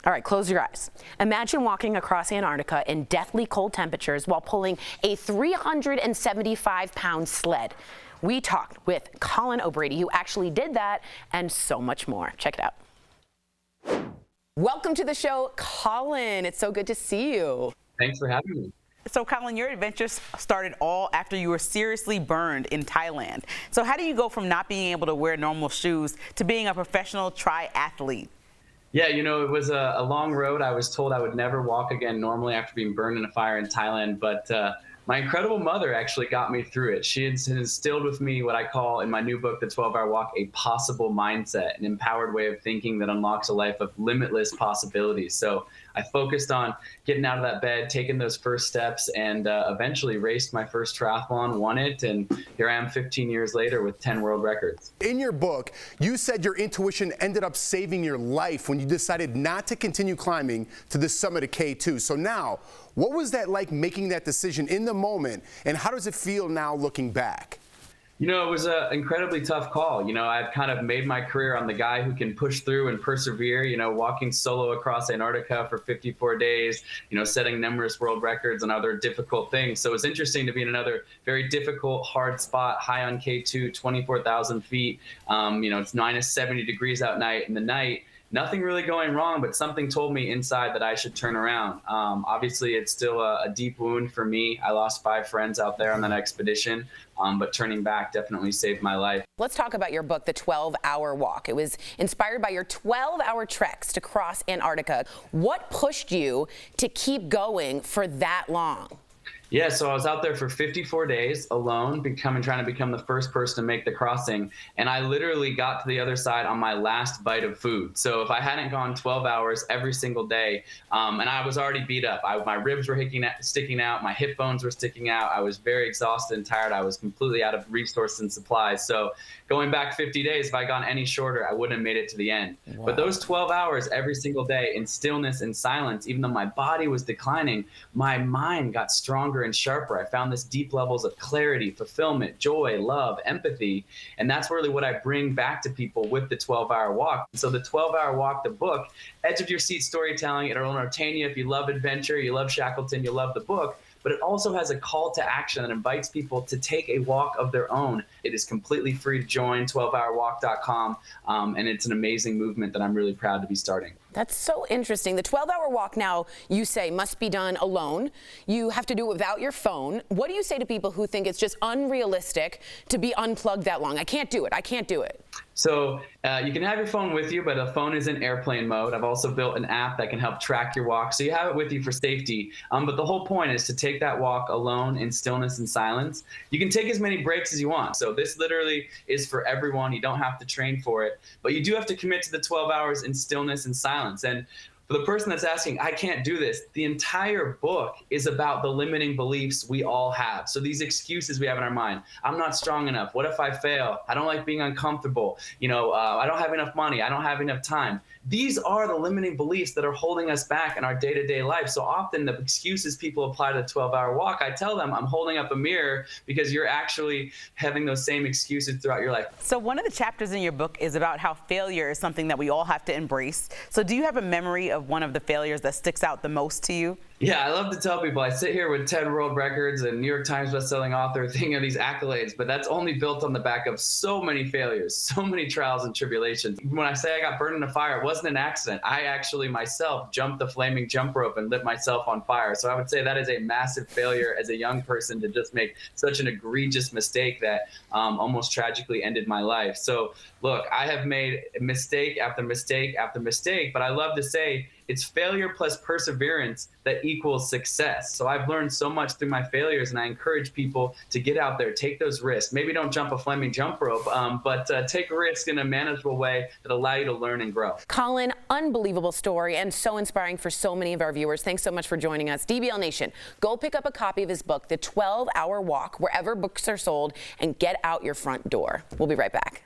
All right, close your eyes. Imagine walking across Antarctica in deathly cold temperatures while pulling a 375-pound sled. We talked with Colin O'Brady, who actually did that, and so much more. Check it out. Welcome to the show, Colin. It's so good to see you. Thanks for having me. So, Colin, your adventures started all after you were seriously burned in Thailand. So how do you go from not being able to wear normal shoes to being a professional triathlete? Yeah, you know, it was a long road. I was told I would never walk again normally after being burned in a fire in Thailand, but my incredible mother actually got me through it. She had instilled with me what I call in my new book, The 12-Hour Walk, a possible mindset, an empowered way of thinking that unlocks a life of limitless possibilities. So I focused on getting out of that bed, taking those first steps, and eventually raced my first triathlon, won it, and here I am 15 years later with 10 world records. In your book, you said your intuition ended up saving your life when you decided not to continue climbing to the summit of K2. So now, what was that like making that decision in the moment, and how does it feel now looking back? You know, it was an incredibly tough call. You know, I've kind of made my career on the guy who can push through and persevere, you know, walking solo across Antarctica for 54 days, you know, setting numerous world records and other difficult things. So it's interesting to be in another very difficult, hard spot, high on K2, 24,000 feet. You know, it's minus 70 degrees out in the night. Nothing really going wrong, but something told me inside that I should turn around. Obviously, it's still a deep wound for me. I lost 5 friends out there on that expedition, but turning back definitely saved my life. Let's talk about your book, The 12-Hour Walk. It was inspired by your 12-hour treks to cross Antarctica. What pushed you to keep going for that long? Yeah, so I was out there for 54 days alone, trying to become the first person to make the crossing. And I literally got to the other side on my last bite of food. So if I hadn't gone 12 hours every single day, and I was already beat up, my ribs were sticking out, my hip bones were sticking out. I was very exhausted and tired. I was completely out of resources and supplies. So going back 50 days, if I'd gone any shorter, I wouldn't have made it to the end. Wow. But those 12 hours every single day in stillness and silence, even though my body was declining, my mind got stronger and sharper. I found this deep levels of clarity, fulfillment, joy, love, empathy. And that's really what I bring back to people with the 12-hour walk. So the 12-hour walk, the book, edge of your seat storytelling, it'll entertain you. If you love adventure, you love Shackleton, you love the book. But it also has a call to action that invites people to take a walk of their own. It is completely free to join, 12hourwalk.com, and it's an amazing movement that I'm really proud to be starting. That's so interesting. The 12-hour walk now, you say, must be done alone. You have to do it without your phone. What do you say to people who think it's just unrealistic to be unplugged that long? I can't do it. I can't do it. So you can have your phone with you, but the phone is in airplane mode. I've also built an app that can help track your walk, so you have it with you for safety. But the whole point is to take that walk alone in stillness and silence. You can take as many breaks as you want. So this literally is for everyone. You don't have to train for it, but you do have to commit to the 12 hours in stillness and silence. And for the person that's asking, I can't do this, the entire book is about the limiting beliefs we all have. So these excuses we have in our mind. I'm not strong enough. What if I fail? I don't like being uncomfortable. You know, I don't have enough money. I don't have enough time. These are the limiting beliefs that are holding us back in our day-to-day life. So often the excuses people apply to the 12-hour walk, I tell them I'm holding up a mirror because you're actually having those same excuses throughout your life. So one of the chapters in your book is about how failure is something that we all have to embrace. So do you have a memory of one of the failures that sticks out the most to you? Yeah, I love to tell people I sit here with 10 world records and New York Times bestselling author, thinking of these accolades, but that's only built on the back of so many failures, so many trials and tribulations. When I say I got burned in a fire, it wasn't an accident. I actually myself jumped the flaming jump rope and lit myself on fire. So I would say that is a massive failure as a young person to just make such an egregious mistake that almost tragically ended my life. So look, I have made mistake after mistake after mistake, but I love to say it's failure plus perseverance that equals success. So I've learned so much through my failures, and I encourage people to get out there, take those risks. Maybe don't jump a flaming jump rope, but take a risk in a manageable way that allow you to learn and grow. Colin, unbelievable story and so inspiring for so many of our viewers. Thanks so much for joining us. DBL Nation, go pick up a copy of his book, The 12-Hour Walk, wherever books are sold, and get out your front door. We'll be right back.